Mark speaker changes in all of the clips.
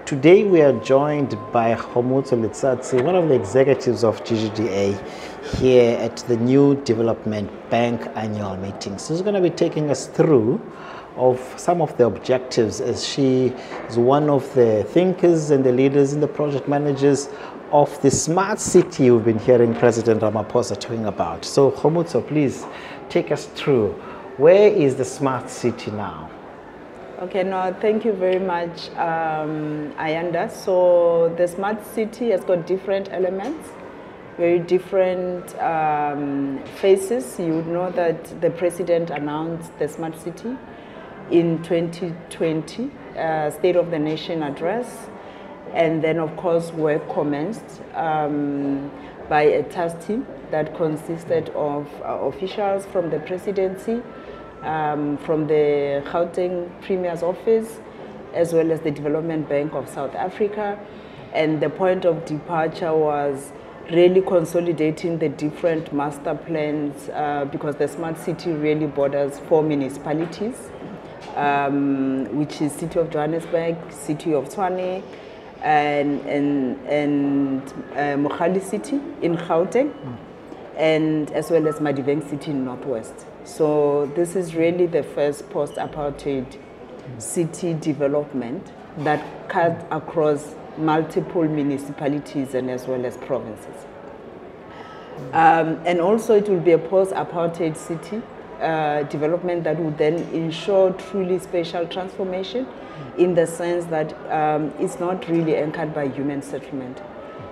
Speaker 1: Today we are joined by Khomotso Letsatsi, one of the executives of GDDA, here at the New Development Bank annual meeting. So she's going to be taking us through of some of the objectives, as she is one of the thinkers and the leaders and the project managers of the smart city you've been hearing President Ramaphosa talking about. So Khomotso, please take us through. Where is the smart city now?
Speaker 2: Okay, no, thank you very much, Ayanda. So the smart city has got different elements, very different phases. You would know that the president announced the smart city in 2020, State of the Nation address, and then of course work commenced by a task team that consisted of officials from the presidency, from the Gauteng Premier's office, as well as the Development Bank of South Africa. And the point of departure was really consolidating the different master plans because the smart city really borders 4 municipalities, which is City of Johannesburg, City of Tshwane, and Mogale City in Gauteng, and as well as Madibeng City in Northwest. So this is really the first post-apartheid city development that cut across multiple municipalities and as well as provinces. And also it will be a post-apartheid city development that would then ensure truly spatial transformation in the sense that it's not really anchored by human settlement.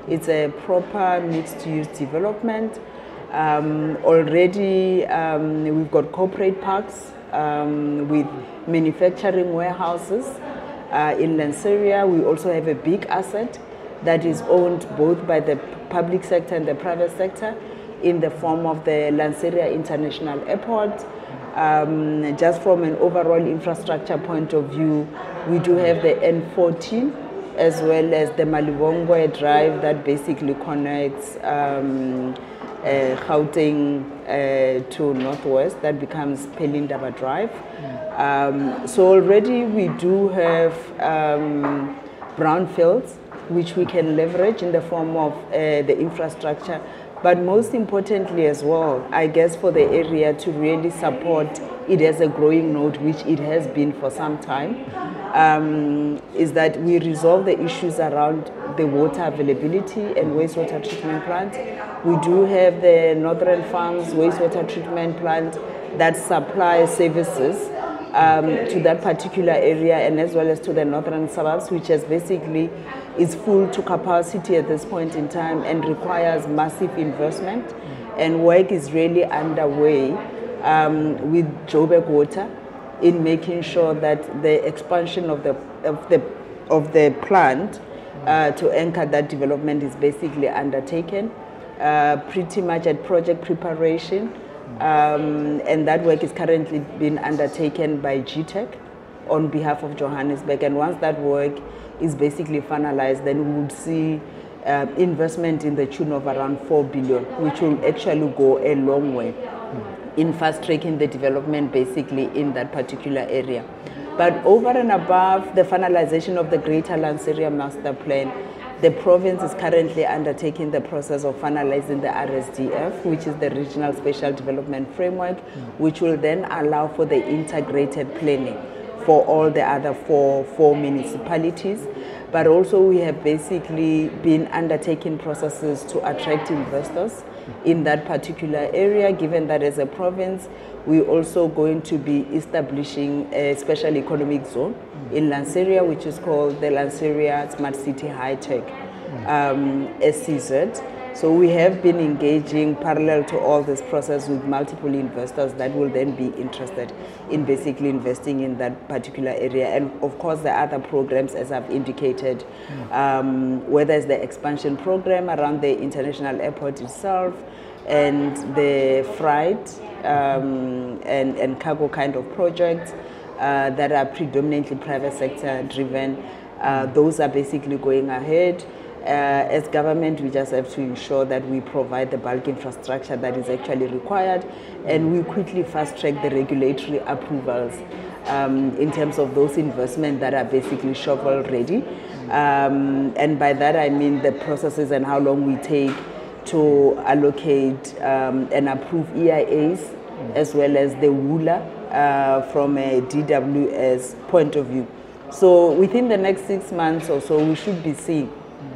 Speaker 2: It's a proper mixed-use development. Already we've got corporate parks with manufacturing warehouses. In Lanseria, we also have a big asset that is owned both by the public sector and the private sector in the form of the Lanseria International Airport. Just from an overall infrastructure point of view, we do have the N14 as well as the Malibongwe Drive that basically connects Gauteng to Northwest, that becomes Pelindaba Drive. So already we do have brownfields which we can leverage in the form of the infrastructure, but most importantly as well, I guess for the area to really support it as a growing node, which it has been for some time, is that we resolve the issues around the water availability and wastewater treatment plants. We do have the Northern Farms wastewater treatment plant that supplies services to that particular area and as well as to the northern suburbs, which is basically is full to capacity at this point in time and requires massive investment. And work is really underway with Joburg Water in making sure that the expansion of the plant to anchor that development is basically undertaken, pretty much at project preparation, and that work is currently being undertaken by GTEC on behalf of Johannesburg. And once that work is basically finalized, then we would see investment in the tune of around 4 billion, which will actually go a long way in fast-tracking the development basically in that particular area. But over and above the finalization of the Greater Lanseria Master Plan, the province is currently undertaking the process of finalizing the RSDF, which is the Regional Spatial Development Framework, which will then allow for the integrated planning for all the other four municipalities. But also we have basically been undertaking processes to attract investors in that particular area, given that as a province, we're also going to be establishing a special economic zone in Lanseria, which is called the Lanseria Smart City High Tech, SCZ. So we have been engaging parallel to all this process with multiple investors that will then be interested in basically investing in that particular area. And of course the other programs, as I've indicated, whether it's the expansion program around the international airport itself and the freight and cargo kind of projects that are predominantly private sector driven, those are basically going ahead. As government, we just have to ensure that we provide the bulk infrastructure that is actually required, and we quickly fast track the regulatory approvals in terms of those investments that are basically shovel ready. And by that I mean the processes and how long we take to allocate and approve EIAs, as well as the WULA from a DWS point of view. So within the next 6 months or so, we should be seeing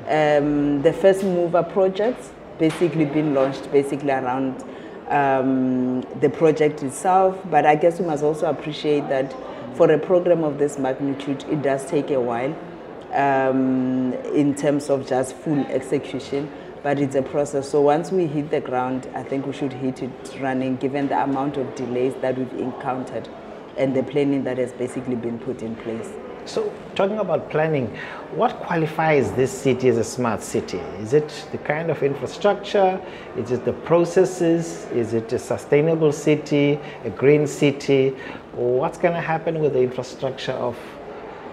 Speaker 2: the first mover projects basically being launched basically around the project itself. But I guess we must also appreciate that for a program of this magnitude, it does take a while in terms of just full execution, but it's a process. So once we hit the ground, I think we should hit it running, given the amount of delays that we've encountered and the planning that has basically been put in place.
Speaker 1: So, talking about planning, what qualifies this city as a smart city? Is it the kind of infrastructure? Is it the processes? Is it a sustainable city, a green city? Or what's going to happen with the infrastructure of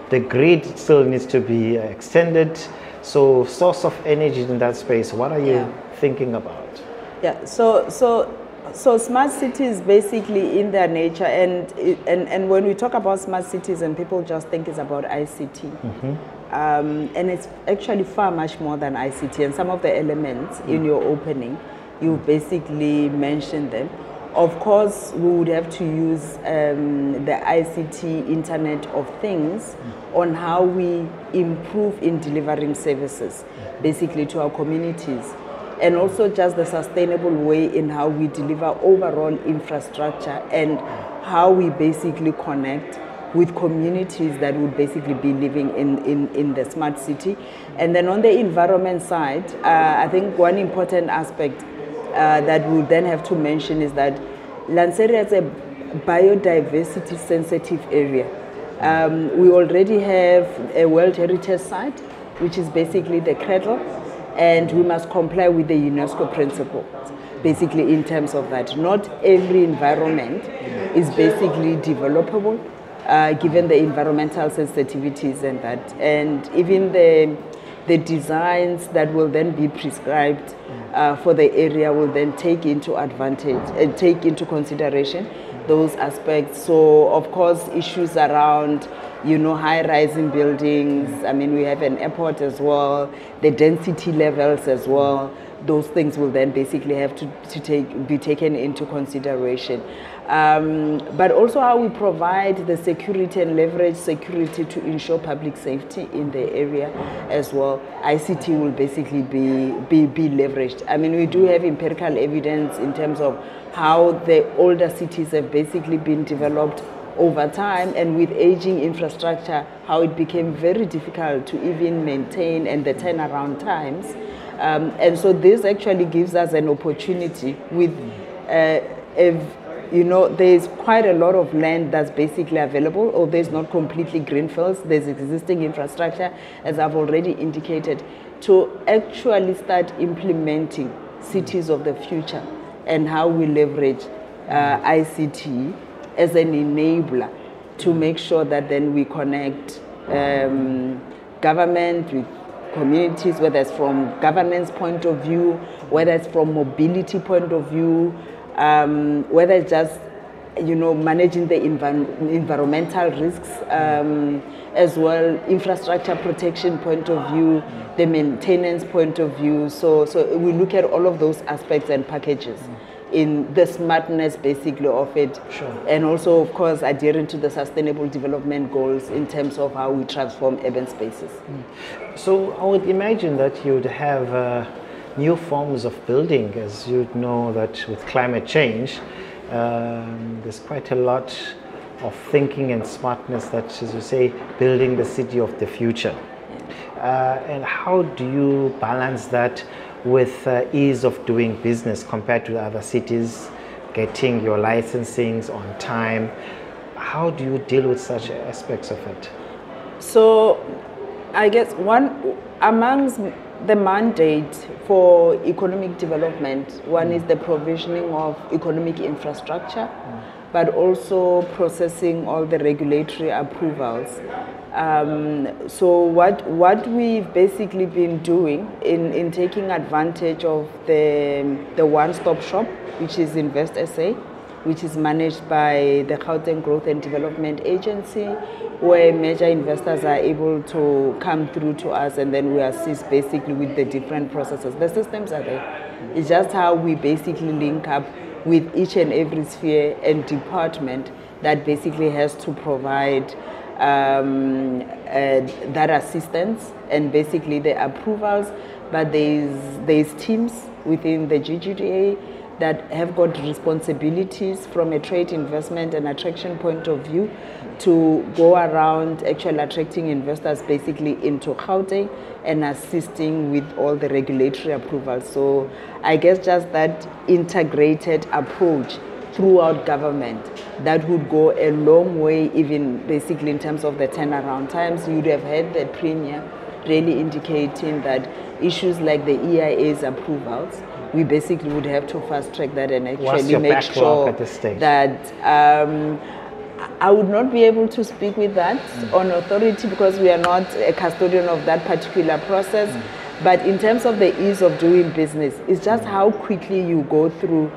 Speaker 1: the grid? Still needs to be extended. So, source of energy in that space, what are you thinking about?
Speaker 2: Yeah, so smart cities basically in their nature, and when we talk about smart cities and people just think it's about ICT, and it's actually far much more than ICT. And some of the elements in your opening, you basically mentioned them. Of course, we would have to use the ICT, Internet of Things, on how we improve in delivering services, basically to our communities. And also just the sustainable way in how we deliver overall infrastructure and how we basically connect with communities that would basically be living in the smart city. And then on the environment side, I think one important aspect that we then have to mention is that Lanseria is a biodiversity sensitive area. We already have a World Heritage Site, which is basically the cradle, and we must comply with the UNESCO principles, basically in terms of that. Not every environment is basically developable, given the environmental sensitivities and that. And even the designs that will then be prescribed for the area will then take into consideration those aspects. So of course issues around high-rising buildings. I mean, we have an airport as well, the density levels as well. Those things will then basically have to be taken into consideration. But also how we provide the security and leverage security to ensure public safety in the area as well. ICT will basically be leveraged. I mean, we do have empirical evidence in terms of how the older cities have basically been developed over time, and with aging infrastructure, how it became very difficult to even maintain and the turnaround times. And so this actually gives us an opportunity with, there's quite a lot of land that's basically available, or there's not completely greenfields, there's existing infrastructure, as I've already indicated, to actually start implementing cities of the future and how we leverage ICT as an enabler to make sure that then we connect government with communities, whether it's from governance point of view, whether it's from mobility point of view, whether it's just managing the environmental risks as well, infrastructure protection point of view, the maintenance point of view. So we look at all of those aspects and packages in the smartness basically of it.
Speaker 1: Sure.
Speaker 2: And also of course adhering to the sustainable development goals in terms of how we transform urban spaces.
Speaker 1: So I would imagine that you would have new forms of building, as you know that with climate change there's quite a lot of thinking and smartness that, as you say, building the city of the future. And how do you balance that with ease of doing business compared to the other cities, getting your licensings on time? How do you deal with such aspects of it?
Speaker 2: So I guess one amongst the mandate for economic development, one is the provisioning of economic infrastructure, but also processing all the regulatory approvals. So what we've basically been doing in taking advantage of the one-stop shop, which is Invest SA, which is managed by the Gauteng Growth and Development Agency, where major investors are able to come through to us, and then we assist basically with the different processes. The systems are there. It's just how we basically link up with each and every sphere and department that basically has to provide that assistance and basically the approvals. But there's teams within the GDDA that have got responsibilities from a trade, investment and attraction point of view to go around actually attracting investors basically into Gauteng and assisting with all the regulatory approvals. So I guess just that integrated approach throughout government, that would go a long way, even basically in terms of the turnaround times. You'd have had the Premier really indicating that issues like the EIA's approvals, we basically would have to fast track that and actually make sure that I would not be able to speak with that on authority because we are not a custodian of that particular process. But in terms of the ease of doing business, it's just how quickly you go through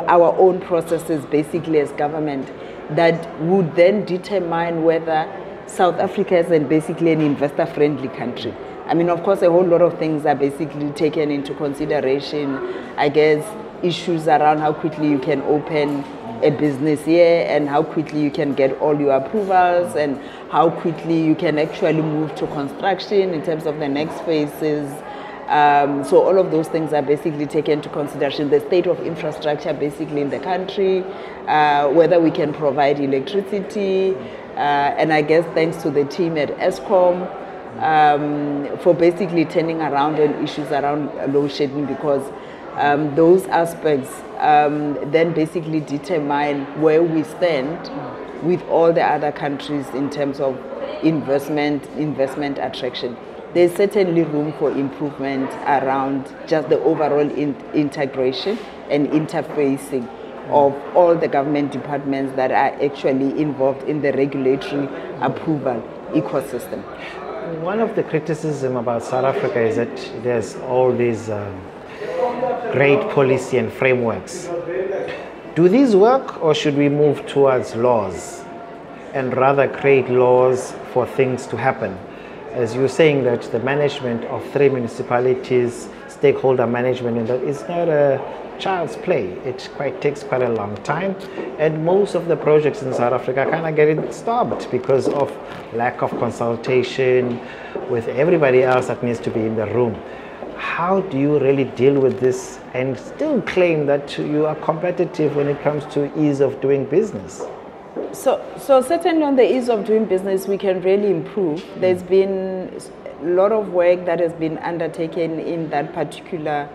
Speaker 2: our own processes basically as government that would then determine whether South Africa is basically an investor-friendly country. I mean, of course, a whole lot of things are basically taken into consideration. I guess issues around how quickly you can open a business here and how quickly you can get all your approvals and how quickly you can actually move to construction in terms of the next phases. So all of those things are basically taken into consideration. The state of infrastructure basically in the country, whether we can provide electricity, and I guess thanks to the team at ESCOM for basically turning around on issues around load shedding, because those aspects then basically determine where we stand with all the other countries in terms of investment attraction. There's certainly room for improvement around just the overall integration and interfacing of all the government departments that are actually involved in the regulatory approval ecosystem.
Speaker 1: One of the criticism about South Africa is that there's all these great policy and frameworks. Do these work, or should we move towards laws and rather create laws for things to happen? As you're saying that the management of 3 municipalities, stakeholder management, and that is not a child's play. It takes quite a long time, and most of the projects in South Africa kind of get stopped because of lack of consultation with everybody else that needs to be in the room. How do you really deal with this and still claim that you are competitive when it comes to ease of doing business?
Speaker 2: So certainly on the ease of doing business, we can really improve. There's been a lot of work that has been undertaken in that particular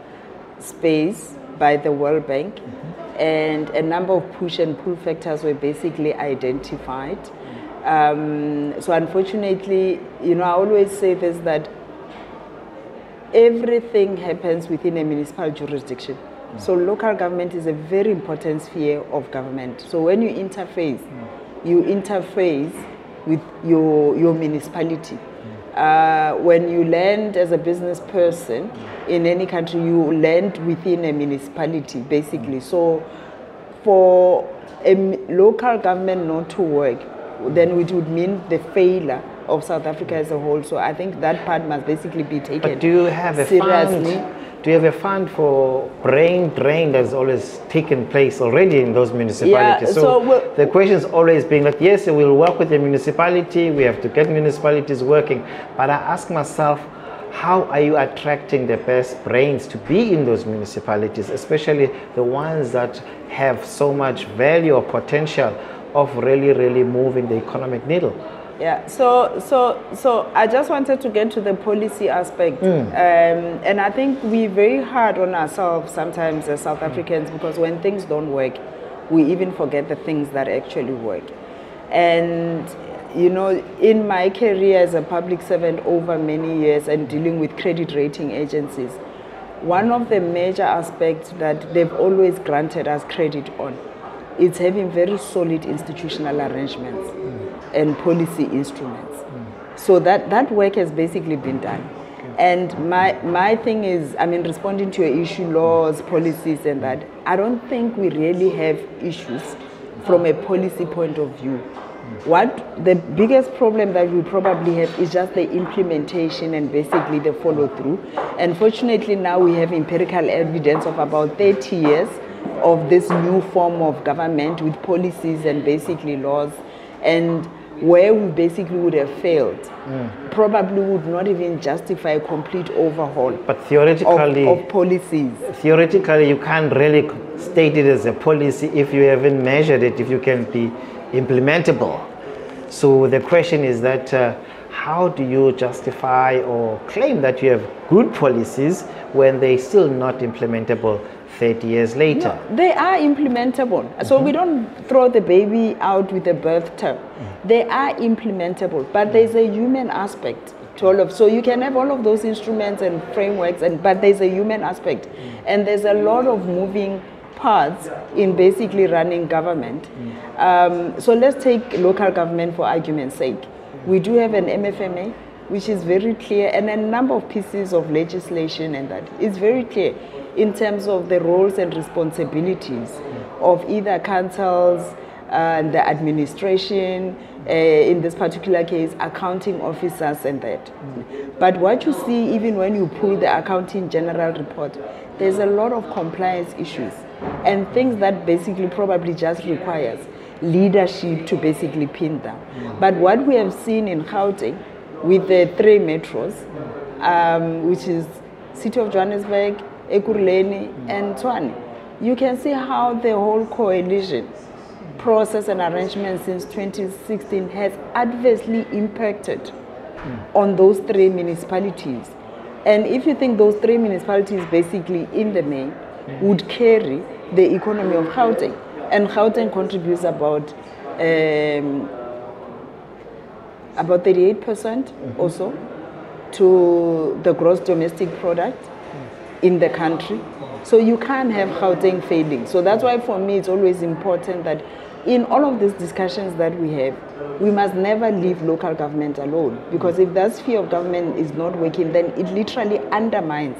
Speaker 2: space by the World Bank, and a number of push and pull factors were basically identified. So unfortunately, I always say this, that everything happens within a municipal jurisdiction. So local government is a very important sphere of government. So when you interface with your municipality. When you land as a business person in any country, you land within a municipality, basically. So for a local government not to work, then it would mean the failure of South Africa as a whole. So I think that part must basically be taken seriously.
Speaker 1: But do you have a fund? Do you have a fund for brain drain that's always taken place already in those municipalities?
Speaker 2: Yeah,
Speaker 1: so the question is always being that, yes, we'll work with the municipality, we have to get municipalities working. But I ask myself, how are you attracting the best brains to be in those municipalities, especially the ones that have so much value or potential of really moving the economic needle?
Speaker 2: Yeah, so I just wanted to get to the policy aspect, and I think we're very hard on ourselves sometimes as South Africans, because when things don't work, we even forget the things that actually work. And in my career as a public servant over many years and dealing with credit rating agencies, one of the major aspects that they've always granted us credit on is having very solid institutional arrangements and policy instruments. So that work has basically been done. And my thing is, responding to your issue, laws, policies and that, I don't think we really have issues from a policy point of view. What the biggest problem that we probably have is just the implementation and basically the follow through. And fortunately now we have empirical evidence of about 30 years of this new form of government with policies and basically laws, and where we basically would have failed, probably would not even justify a complete overhaul
Speaker 1: but theoretically,
Speaker 2: of policies.
Speaker 1: Theoretically, you can't really state it as a policy if you haven't measured it, if you can be implementable. So the question is that how do you justify or claim that you have good policies when they're still not implementable 30 years later?
Speaker 2: No, they are implementable. So we don't throw the baby out with the birhtub. They are implementable, but there's a human aspect to all of. So you can have all of those instruments and frameworks, but there's a human aspect, and there's a lot of moving parts in basically running government. So let's take local government for argument's sake. We do have an MFMA, which is very clear, and a number of pieces of legislation, and that is very clear in terms of the roles and responsibilities of either councils, the administration, in this particular case, accounting officers and that. But what you see, even when you pull the accounting general report, there's a lot of compliance issues and things that basically probably just requires leadership to basically pin down. But what we have seen in Gauteng with the 3 metros, which is City of Johannesburg, Ekurhuleni, and Tshwane, you can see how the whole coalition process and arrangement since 2016 has adversely impacted on those 3 municipalities. And if you think those 3 municipalities basically in the main would carry the economy of Gauteng, and Gauteng contributes about 38% or so to the gross domestic product in the country. So you can't have Gauteng failing. So that's why for me it's always important that in all of these discussions that we have, we must never leave local government alone, because if that sphere of government is not working, then it literally undermines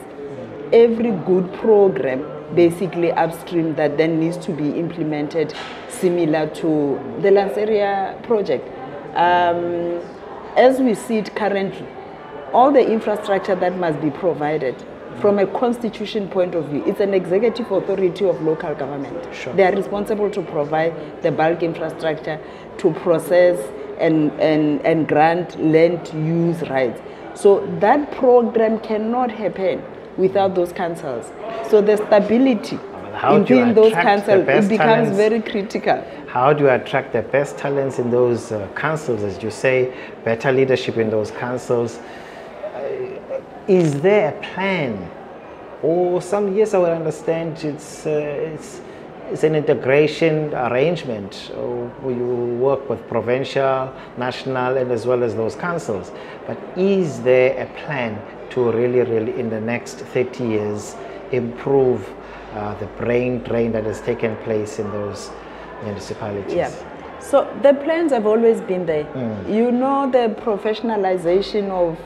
Speaker 2: every good program basically upstream that then needs to be implemented, similar to the Lanseria project. As we see it currently, all the infrastructure that must be provided from a constitution point of view, it's an executive authority of local government.
Speaker 1: Sure.
Speaker 2: They are responsible to provide the bulk infrastructure, to process and grant land use rights. So that program cannot happen without those councils. So the stability within those councils, it becomes very critical.
Speaker 1: How do you attract the best talents in those councils, as you say, better leadership in those councils? Is there a plan? Or some years I would understand it's an integration arrangement. Or you work with provincial, national, and as well as those councils. But is there a plan to really in the next 30 years improve the brain drain that has taken place in those municipalities?
Speaker 2: Yeah. So the plans have always been there. You know, the professionalization of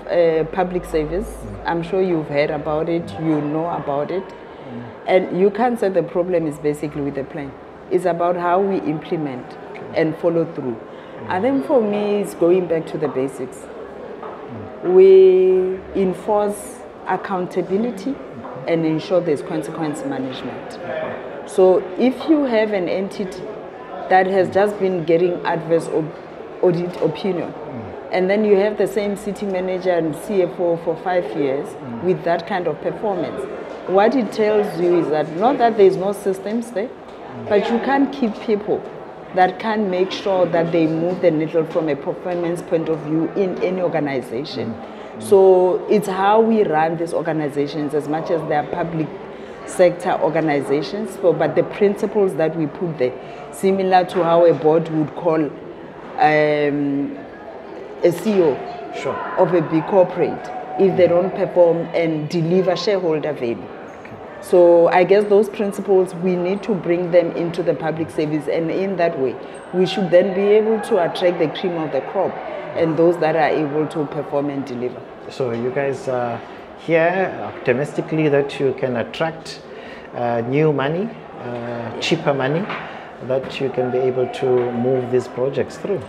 Speaker 2: public service, I'm sure you've heard about it, you know about it. And you can't say the problem is basically with the plan. It's about how we implement and follow through. I think for me, it's going back to the basics. We enforce accountability and ensure there's consequence management. So if you have an entity that has just been getting adverse audit opinion, and then you have the same city manager and CFO for 5 years with that kind of performance, what it tells you is that not that there's no systems there, but you can't keep people that can make sure that they move the needle from a performance point of view in any organization. So it's how we run these organizations, as much as they are public sector organizations, but the principles that we put there, similar to how a board would call a CEO of a big corporate if they don't perform and deliver shareholder value. So I guess those principles, we need to bring them into the public service, and in that way, we should then be able to attract the cream of the crop and those that are able to perform and deliver.
Speaker 1: So you guys are here optimistically that you can attract new money cheaper money that you can be able to move these projects through?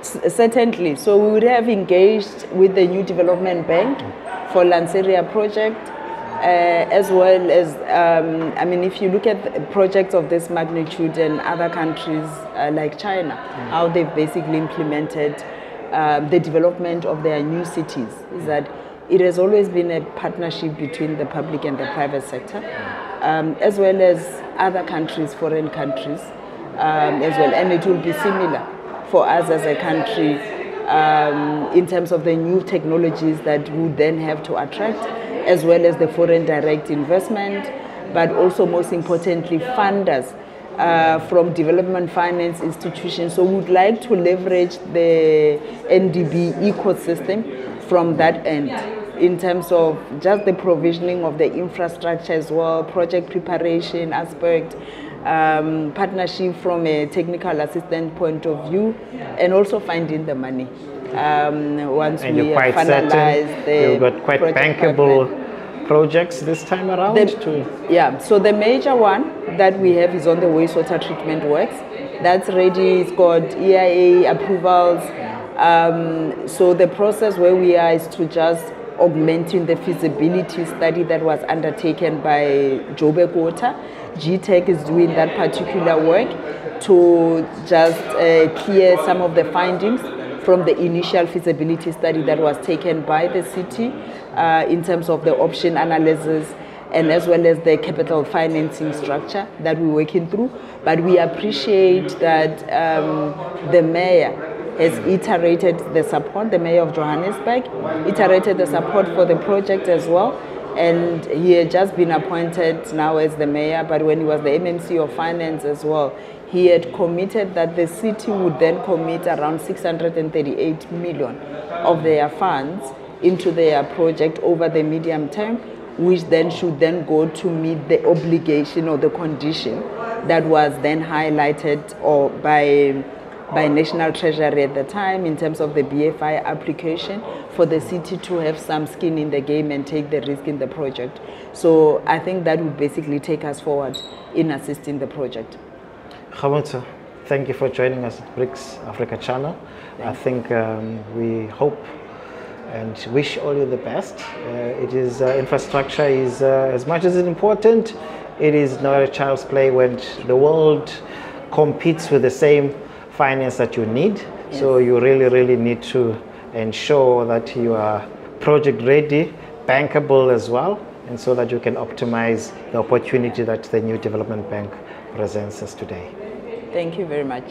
Speaker 2: Certainly. So we would have engaged with the new development bank for Lanseria project, as well as, I mean, if you look at projects of this magnitude in other countries like China, how they've basically implemented the development of their new cities, is that it has always been a partnership between the public and the private sector, as well as other countries, foreign countries, as well. And it will be similar for us as a country in terms of the new technologies that we would then have to attract, as well as the foreign direct investment, but also most importantly funders from development finance institutions. So we would like to leverage the NDB ecosystem from that end in terms of just the provisioning of the infrastructure as well, project preparation aspect, partnership from a technical assistant point of view, and also finding the money. Once
Speaker 1: and
Speaker 2: we
Speaker 1: you're quite
Speaker 2: finalize
Speaker 1: certain you've got quite bankable projects this time around?
Speaker 2: Yeah, so the major one that we have is on the wastewater treatment works. That's ready, it's got EIA approvals. So the process where we are is to just augmenting the feasibility study that was undertaken by Joburg Water. GTEC is doing that particular work to just clear some of the findings from the initial feasibility study that was taken by the city in terms of the option analysis and as well as the capital financing structure that we're working through. But we appreciate that the mayor has iterated the support, the mayor of Johannesburg, iterated the support for the project as well. And he had just been appointed now as the mayor, but when he was the MMC of Finance as well, he had committed that the city would then commit around 638 million of their funds into their project over the medium term, which then should then go to meet the obligation or the condition that was then highlighted or by National Treasury at the time in terms of the BFI application for the city to have some skin in the game and take the risk in the project. So I think that would basically take us forward in assisting the project.
Speaker 1: Khomotso, thank you for joining us at BRICS Africa Channel. I think we hope and wish all you the best. Infrastructure is as much as it's important, it is not a child's play when the world competes with the same finance that you need. Yes. So you really need to ensure that you are project ready, bankable as well, and so that you can optimize the opportunity that the new development bank presents us today.
Speaker 2: Thank you very much.